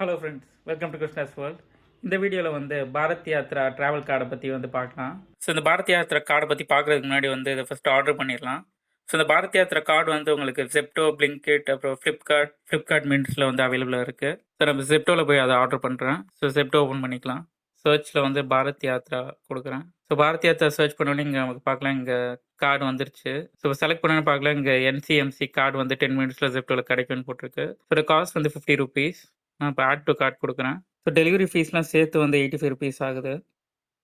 Hello friends, welcome to Krishna's world. இந்த வீடியோவில் வந்து பாரத் யாத்ரா ட்ராவல் கார்டை பற்றி வந்து பார்க்கலாம். ஸோ இந்த பாரத் யாத்ரா கார்டை பற்றி பார்க்குறதுக்கு முன்னாடி வந்து இதை ஃபஸ்ட்டு ஆர்டர் பண்ணிடலாம். ஸோ இந்த பாரத் யாத்ரா கார்டு வந்து உங்களுக்கு ஜெப்டோ, பிளிங்கிட், அப்புறம் ஃப்ளிப்கார்ட் மின்ட்ஸில் வந்து அவைலபிளாக இருக்குது. ஸோ நம்ம ஜெப்டோவில் போய் அதை ஆர்டர் பண்ணுறேன். ஸோ ஜெப்டோ ஓப்பன் பண்ணிக்கலாம். சர்ச்சில் வந்து பாரத் யாத்ரா கொடுக்குறேன். ஸோ பாரத் யாத்ரா சர்ச் பண்ணோன்னே இங்கே நமக்கு பார்க்கலாம், இங்கே கார்டு வந்துருச்சு. ஸோ செலக்ட் பண்ணணும்னு பார்க்கலாம், இங்கே என்சிஎம்சி கார்டு வந்து 10 மினிட்ஸில் ஜெப்டோவில் கிடைக்கும்னு போட்டிருக்கு. ஸோ காஸ்ட் வந்து ₹50. நான் இப்போ ஆட் டு கார்ட் கொடுக்குறேன். ஸோ டெலிவரி ஃபீஸ்லாம் சேர்த்து வந்து ₹85 ஆகுது.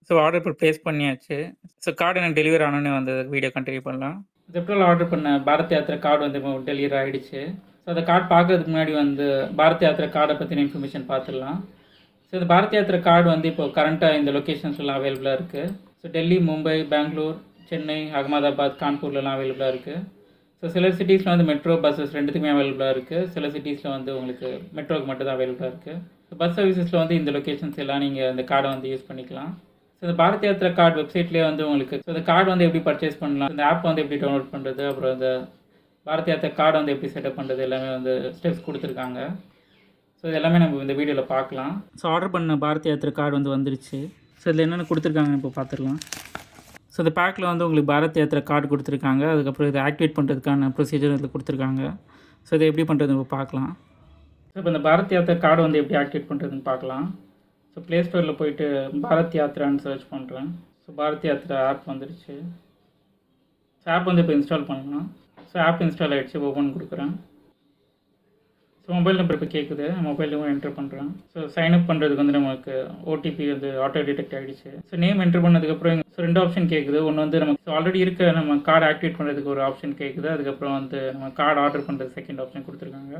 ஸோ ஆர்டர் இப்போ ப்ளேஸ் பண்ணியாச்சு. ஸோ கார்டு எனக்கு டெலிவரி ஆனோடனே வந்து வீடியோ கண்டினியூ பண்ணலாம். ஜெப்டோவில் ஆர்டர் பண்ண பாரத் யாத்ரா கார்டு வந்து இப்போ டெலிவரி ஆகிடுச்சு. ஸோ அந்த கார்டு பார்க்கறதுக்கு முன்னாடி வந்து பாரத் யாத்ரா கார்டை பற்றின இன்ஃபர்மேஷன் பார்த்துடலாம். ஸோ இந்த பாரத் யாத்ரா கார்டு வந்து இப்போ கரண்ட்டாக இந்த லொக்கேஷன்ஸ்லாம் அவைலபிளாக இருக்குது. ஸோ டெல்லி, மும்பை, பெங்களூர், சென்னை, அகமதாபாத், கான்பூர்லலாம் அவைலபிளாக இருக்குது. ஸோ சில சிட்டிஸில் வந்து மெட்ரோ, பஸ்ஸஸ் ரெண்டுத்துக்குமே அவைலபிளாக இருக்குது. சில சிட்டிஸில் வந்து உங்களுக்கு மெட்ரோக்கு மட்டும் தான் அவைலபிளாக இருக்குது. ஸோ பஸ் சர்வீசஸில் வந்து இந்த லொக்கேஷன்ஸ் எல்லாம் நீங்கள் இந்த கார்டை வந்து யூஸ் பண்ணிக்கலாம். ஸோ இந்த பாரத் யாத்ரா கார்டு வெப்சைட்லேயே வந்து உங்களுக்கு ஸோ இந்த கார்டு வந்து எப்படி பர்ச்சேஸ் பண்ணலாம், இந்த ஆப் வந்து எப்படி டவுன்லோட் பண்ணுறது, அப்புறம் இந்த பாரத் யாத்ரா கார்டை வந்து எப்படி செட்டப் பண்ணுறது எல்லாமே வந்து ஸ்டெப்ஸ் கொடுத்துருக்காங்க. ஸோ இது எல்லாமே நம்ம இந்த வீடியோவில் பார்க்கலாம். ஸோ ஆர்டர் பண்ண பாரத் யாத்ரா கார்டு வந்து வந்துருச்சு. ஸோ இதில் என்னென்ன கொடுத்துருக்காங்கன்னு இப்போ பார்த்துடலாம். ஸோ இந்த பேக்கில் வந்து உங்களுக்கு பாரத் யாத்ரா கார்டு கொடுத்துருக்காங்க. அதுக்கப்புறம் இதை ஆக்டிவேட் பண்ணுறதுக்கான ப்ரொசீஜர் இதில் கொடுத்துருக்காங்க. ஸோ இதை எப்படி பண்ணுறதுன்னு இப்போ பார்க்கலாம். ஸோ இப்போ இந்த பாரத் யாத்ரா கார்டு வந்து எப்படி ஆக்டிவேட் பண்ணுறதுன்னு பார்க்கலாம். ஸோ ப்ளே ஸ்டோரில் போயிட்டு பாரத் யாத்ரான்னு சர்ச் பண்ணுறேன். ஸோ பாரத் யாத்ரா ஆப் வந்துருச்சு. ஸோ ஆப் வந்து இப்போ இன்ஸ்டால் பண்ணலாம். ஸோ ஆப் இன்ஸ்டால் ஆகிடுச்சு. ஓப்பன் கொடுக்குறேன். ஸோ மொபைல் நம்பர் இப்போ கேட்குது. மொபைல் நம்பர் என்ட்ரு பண்ணுறேன். ஸோ சைன்அப் பண்ணுறதுக்கு வந்து நமக்கு ஓடிபி வந்து ஆட்டோ டிடெக்ட் ஆகிடுச்சு. ஸோ நேம் என்ட்ரு பண்ணதுக்கப்புறம் ஸோ 2 ஆப்ஷன் கேட்குது. ஒன்று வந்து நமக்கு ஆல்ரெடி இருக்க நம்ம கார்டு ஆக்டிவேட் பண்ணுறதுக்கு ஒரு ஆப்ஷன் கேட்குது. அதுக்கப்புறம் வந்து நம்ம கார்டு ஆர்டர் பண்ணுறது செகண்ட் ஆப்ஷன் கொடுத்துருக்காங்க.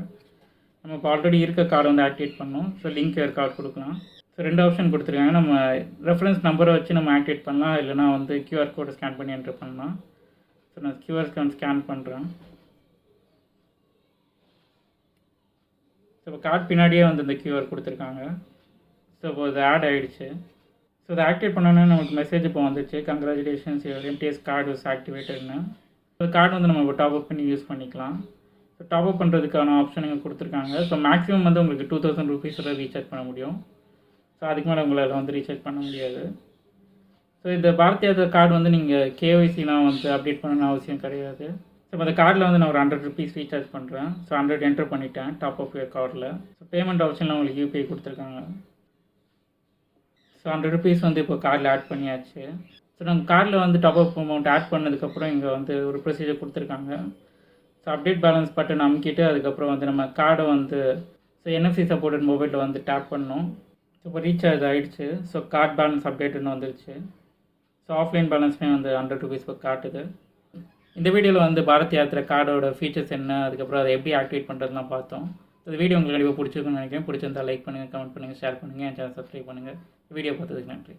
நம்ம இப்போ ஆல்ரெடி இருக்க கார்டு வந்து ஆக்டிவேட் பண்ணோம். ஸோ லிங்க் கார்டு கொடுக்கலாம். ஸோ 2 ஆப்ஷன் கொடுத்துருக்காங்க. நம்ம ரெஃபரன்ஸ் நம்பரை வச்சு நம்ம ஆக்டிவேட் பண்ணலாம், இல்லைனா வந்து கியூஆர் கோடை ஸ்கேன் பண்ணி என்ட்ரு பண்ணலாம். ஸோ நான் கியூஆர் கோட் ஸ்கேன் பண்ணுறேன். ஸோ இப்போ கார்டு பின்னாடியே வந்து இந்த கியூஆர் கொடுத்துருக்காங்க. ஸோ இப்போ இது ஆட் ஆகிடுச்சு. ஸோ இதை ஆக்டிவேட் பண்ணோன்னே நமக்கு மெசேஜ் இப்போ வந்துச்சு, congratulations your MTS card was ஆக்டிவேட்டட்னு. ஸோ கார்டு வந்து நம்ம இப்போ டாப் அப் பண்ணி யூஸ் பண்ணிக்கலாம். ஸோ டாப் அப் பண்ணுறதுக்கான ஆப்ஷன் இங்கே கொடுத்துருக்காங்க. ஸோ மேக்ஸிமம் வந்து உங்களுக்கு ₹2000 ரீசார்ஜ் பண்ண முடியும். ஸோ அதுக்கு மேலே உங்களால் வந்து ரீசார்ஜ் பண்ண முடியாது. ஸோ இந்த பாரத் யாத்ரா கார்டு வந்து நீங்கள் கேஒய்சிலாம் வந்து அப்டேட் பண்ணணும்னு அவசியம் கிடையாது. ஸோ இப்போ அந்த கார்டில் வந்து நான் ஒரு ₹100 ரீசார்ஜ் பண்ணுறேன். ஸோ 100 என்ட்ரு பண்ணிட்டேன் டாப் அப் யுவர் கார்டில். ஸோ பேமெண்ட் ஆப்ஷனில் உங்களுக்கு யூபிஐ கொடுத்துருக்காங்க. ஸோ ₹100 வந்து இப்போ கார்டில் ஆட் பண்ணியாச்சு. ஸோ நம்ம கார்டில் வந்து டாப் அப் அமௌண்ட் ஆட் பண்ணதுக்கப்புறம் இங்கே வந்து ஒரு ப்ரொசீஜர் கொடுத்துருக்காங்க. ஸோ அப்டேட் பேலன்ஸ் பட்டன் அமுக்கிட்டு அதுக்கப்புறம் வந்து நம்ம கார்டை வந்து ஸோ NFC சப்போர்ட்டட் மொபைலில் வந்து டேப் பண்ணணும். ஸோ இப்போ ரீசார்ஜ் ஆகிடுச்சு. ஸோ கார்டு பேலன்ஸ் அப்டேட்டுன்னு வந்துருச்சு. ஸோ ஆஃப்லைன் பேலன்ஸுமே வந்து ₹100 இப்போ காட்டுது. இந்த வீடியோவில் வந்து பாரத் யாத்ரா கார்டோட ஃபீச்சர்ஸ் என்ன, அதுக்கப்புறம் அதை எப்படி ஆக்டிவேட் பண்ணுறதுலாம் பார்த்தோம். இந்த வீடியோ உங்களுக்கு கண்டிப்பாக பிடிச்சிருக்குன்னு நினைக்கிறேன். பிடிச்சிருந்தால் லைக் பண்ணுங்கள், கமெண்ட் பண்ணுங்கள், ஷேர் பண்ணுங்கள், என் சேனல் சப்ஸ்கிரைப் பண்ணுங்கள். வீடியோ பார்த்ததுக்கு நன்றி.